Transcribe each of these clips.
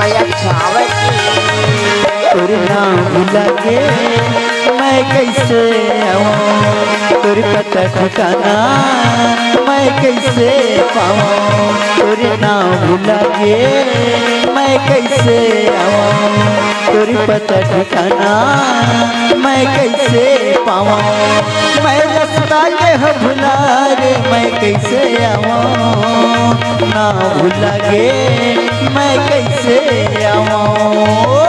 मैं छावती तोरे नाम भुला के मैं कैसे आऊं तोरे पता ठिकाना मैं कैसे पाऊं तोरे नाम भुला के मैं कैसे आऊं तोरे पता ठिकाना मैं कैसे पाऊं मैं रास्ता के हो भुला रे मैं कैसे आऊं ना भुला के मैं कैसे आऊं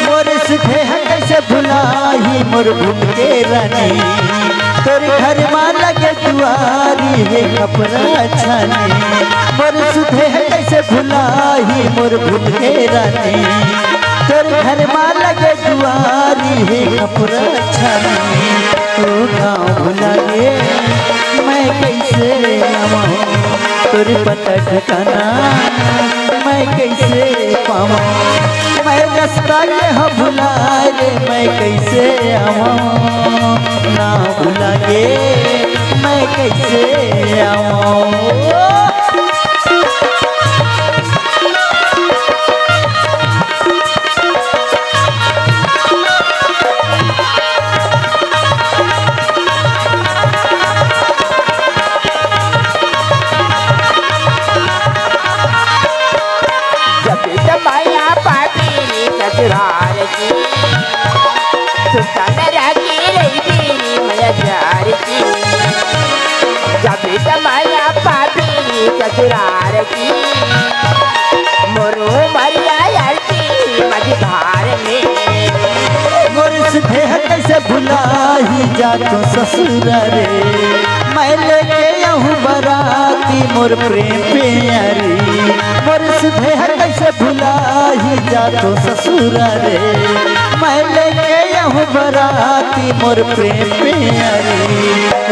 मोर सुखे है कैसे भुलाई मोर भूल के रानी तोरे घर मां लगे दुआरी है कपड़ा छानी मोर सुखे है कैसे भुलाई मोर भूल के रानी तोरे घर मां लगे दुआरी है कपड़ा छानी तू गाँव भुला गे मैं कैसे आऊं तोरे पता ठिकाना मैं कैसे पाऊं मैं रास्ता के हो भुला रे मैं कैसे आऊं ना भुला के मैं कैसे आऊं ससुराल की मोरू मरिया मझधार में मोर सुधे कैसे भुलाई जा तो ससुर रे मैं लेके आहूँ बराती मोर प्रेम प्यारी मोर सुधे कैसे भुलाई जा तो ससुर रे मैं लेके आहूँ बराती मोर प्रेम प्यारी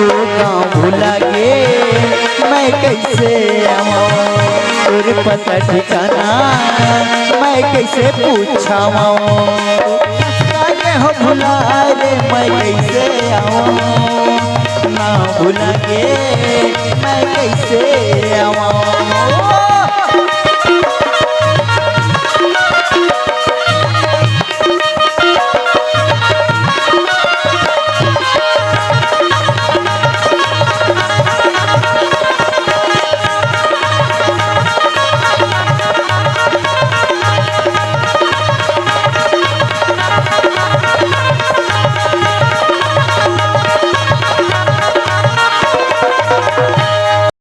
ओ गाँव भुला गे मैं कैसे आऊं तोरे पता ठिकाना मैं कैसे पूछाऊं हो भुला रे मैं कैसे आऊं ना भुला के मैं कैसे आऊं